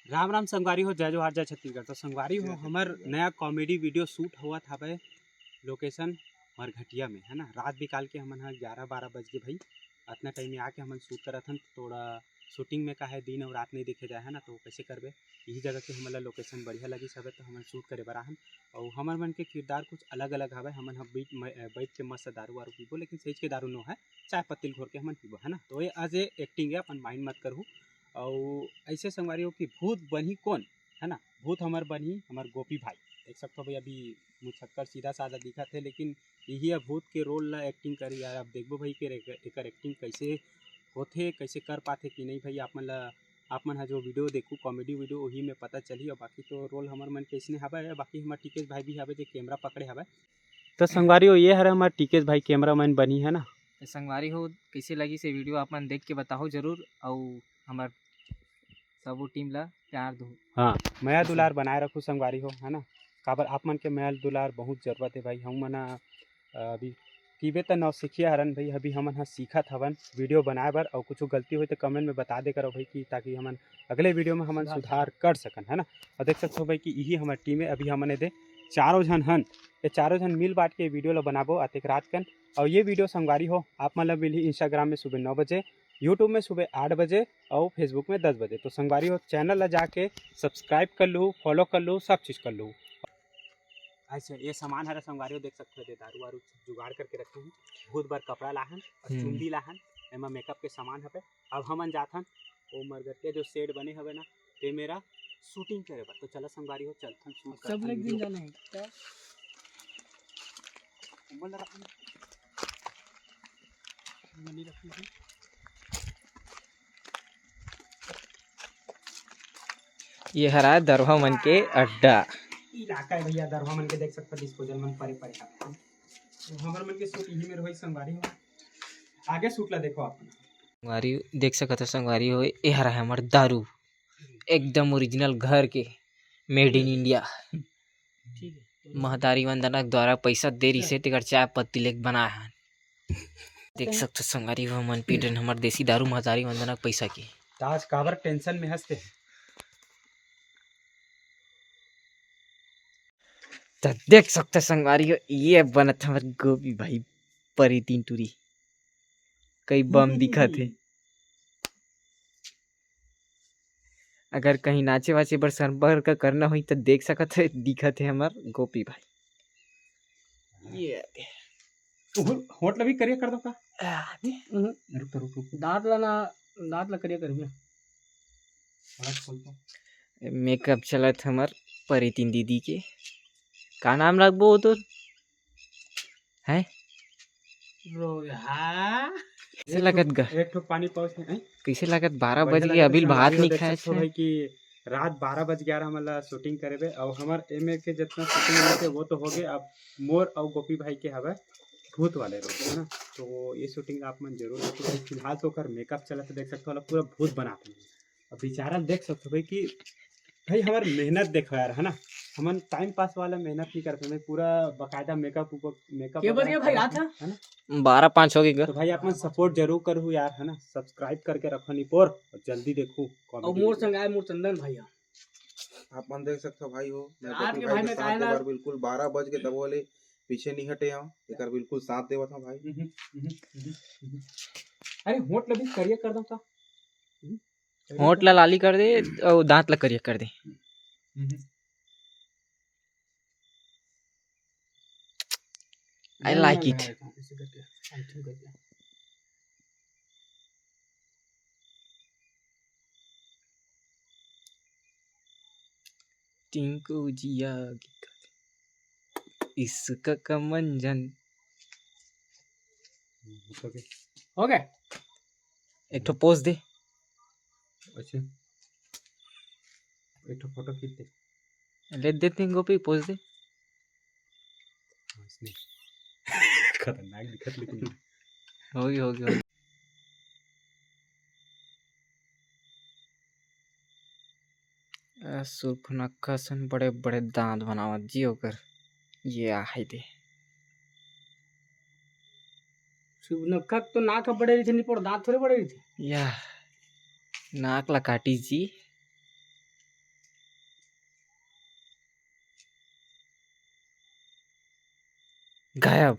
राम राम संगवारी हो, जय जोहार, जय छत्तीसगढ़। तो संगवारी हो, हमार नया कॉमेडी वीडियो शूट हुआ था भाई। लोकेशन मरघटिया में है ना। रात बिकाल के हमन 11-12 बज के भाई इतना टाइम में आके हमन शूट करत हन। थोड़ा शूटिंग में का है दिन और रात नहीं देखे जाए है ना, तो कैसे करबे। यही जगह के हमन लोकेशन बढ़िया लगी सब तो हमन शूट करे बरा हन। और हमार मन के किरदार कुछ अलग अलग हवे। हमन बैठ के मस्त दारू वारू पीबो, लेकिन सही के दारू नो है, चाय पत्ती घोर के हमन पीबो है ना। तो ये आज एक्टिंग है, अपन माइंड मत करू। और ऐसे संगवारी हो कि भूत बनी कौन है ना। भूत हमार बनी हमार गोपी भाई। देख सकते हो भाई, अभी मुझक्कर सीधा साधा दिखा थे, लेकिन यही है भूत के रोल ला एक्टिंग करी यार। अब देखबो भाई के एकर एक्टिंग कैसे होथे, कैसे कर पाते कि नहीं भाई। आप मन जो वीडियो देखू कॉमेडी वीडियो, वही में पता चली। और बाकी तो रोल हमार मन कैसने हवे। बाकी हमार टिकेश भाई भी हवे जो कैमरा पकड़े हवे। तो संगवारी हो, ये हर हमार टिकेश भाई कैमरा मैन बनी है ना। संगवारी हो, कैसे लगी से वीडियो आप मन देख के बताओ जरूर। और हमार सबो टीम ला प्यार दो। हाँ, माया दुलार बनाए रखो संगवारी हो है ना। काबर आप मन के माया दुलार बहुत जरूरत है भाई। हम मना अभी पीबे तो नौ सीखिया हरन भाई। अभी हमन हाँ सीखत हवन वीडियो बनाए बर। और कुछ गलती हुई तो कमेंट में बता दे करो भाई कि ताकि हमन अगले वीडियो में हमन सुधार कर सकन है ना। और देख सकते हो भाई कि यही हमारी टीम है। अभी हमने दे चारों जन हन, ये चारों जन मिल बांट के वीडियो ला बनाबो अतिक रात कन। और ये वीडियो संगवारी हो आप मन ला मिली इंस्टाग्राम में सुबह 9 बजे, यूट्यूब में सुबह 8 बजे और फेसबुक में 10 बजे। तो संगवारी हो चैनल ला जाके सब्सक्राइब कर लूँ, फॉलो कर लूँ, सब चीज़ कर लूँ। अच्छा, ये सामान हरा संगवारी हो देख सकते हो, दारू वारू जुगाड़ करके रखे हैं। बहुत बार कपड़ा लाहन और चुंदी लाहन, एमा मेकअप के सामान हवे। अब हमन जाथन वो मरगटिया जो सेट बने हवे ना, ते मेरा शूटिंग करे बर। तो चला संगवारी हो चलथन शूट कर। सब लोग दिन जाना है क्या? ये हरा दरवा मन के अड्डा इलाका है भैया। दरवा मन के देख सकते हो, डिस्पोजल मन परे परे है। तो हमर मन के शूट यही में रही संगवारी हो। आगे शूट ला देखो आप। संगवारी देख सकत हो संगवारी हो, ये हरा है हमार दारू एकदम ओरिजिनल घर के मेड इन इंडिया। महतारी वंदना द्वारा पैसा दे रही से तेकर चाय पत्ती लेके बनाए हैं। देख सकते हो संगवारी हो, मन पी रहे हमार देसी दारू महतारी वंदना के पैसा के। ताज काबर टेंशन में हंसते हैं। तो देख सकते संगवारी हो, ये बनत हमार गोपी भाई परी तीन टूरी कई बम दिखा थे। अगर कहीं नाचे वाचे बर संपर्क करना हुई तो देख सकत है, दिखत है हमार गोपी भाई। ये होटल भी करिए कर दो का। रुक दांत ला करिया कर भैया। मेकअप चलत हमार परी तीन दीदी के। का नाम रखबो तो है कैसे लगत गा? एक ठो पानी पाउच है। कैसे लगत 12 बज गए अभी भात नहीं खाए छे भाई कि रात 12 बज गया हमारा शूटिंग करे। और हमार एम के जितना शूटिंग थे वो तो हो गए। अब मोर और गोपी भाई के हवे भूत वाले रोल है ना। तो ये शूटिंग आप मन जरूर देखो। फिलहाल तो कर मेकअप चला तो देख सकते हो पूरा भूत बनाते हैं। अब बेचारा देख सकते हो भाई कि भाई हमार मेहनत देखो यार है ना। हमन टाइम पास वाला मेहनत नहीं करते भाई, पूरा बकायदा मेकअप के बज गया भाई रात है ना। 12-5 हो गए। तो भाई आप सपोर्ट जरूर करू यार है ना। सब्सक्राइब करके रखो निपोर और जल्दी देखो। और मोर संगाय मोर चंदन भाई आप मन देख सकते हो भाई हो। मैं आज गोपी के भाई भाई के में साथ कायला देवर बिल्कुल 12 बज के तब वाले पीछे नहीं हटे हूं। एकर बिल्कुल साथ देवत हूं भाई। अरे होट लगी करिए कर दो का। होठ ला लाली कर दे और दांत ला करिया कर दे। I like it. Tinku Jiya इसका का मंजन हो गए। एक ठो पोज दे। अच्छा एक ठो फोटो खींच दे। ले देते हैं गोपी पोज दे। खतरनाक दिखत लेकिन होगी सुर्पनखा सन बड़े बड़े दांत बनावत जी होकर ये आहे दे। सुर्पनखा तो नाक बड़े रही थे, निपोर दांत थोड़े बड़े रही थे। या नाक ला काटी जी। गायब।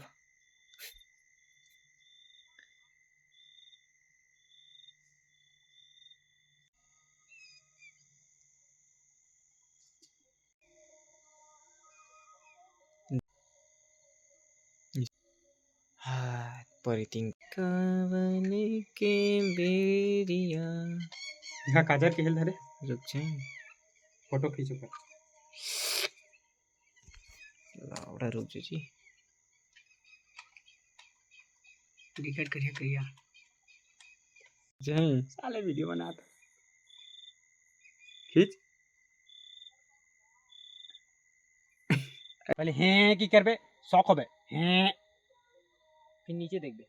हाथ परितिंग कवन के बेरिया। यहाँ काजर के हिल धरे रुक जाए। फोटो खींचो कर लावड़ा रुक जी। विकेट करिए करिए जाए। साले वीडियो बना था खींच पहले हैं की करबे शौक होबे हैं फिर नीचे देख बे।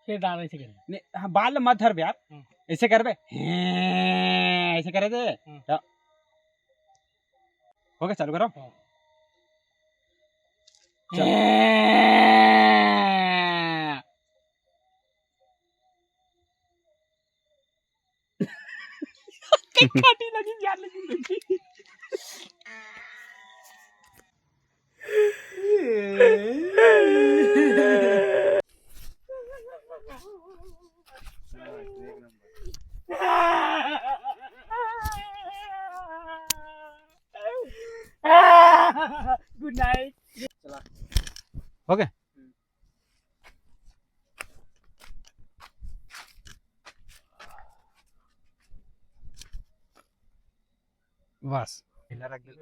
फिर डाल ऐसे करिए ने हाँ, बाल मत धर बे यार ऐसे करबे हैं ऐसे करे दे तो हो गया चालू करो काटी लगी यार लगी गुड नाइट हो गया बस हिला रख दे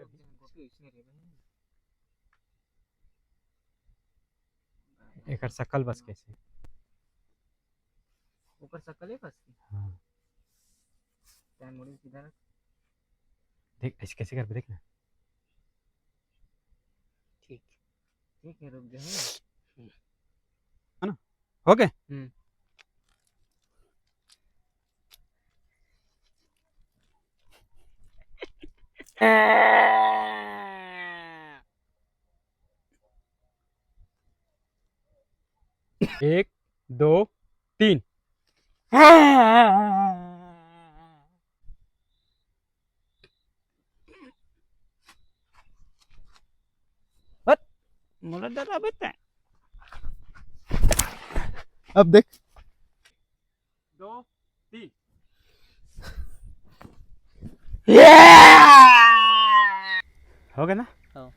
एकर शकल बस कैसे ऊपर सकल है बस। हाँ टाइम मोड़ी सीधा रख। देख ऐसे कैसे कर देख ना ठीक है रुक जाए। है ना हो गए एक दो तीन मुला डरा बता अब देख दो तीन हो गया ना हाँ।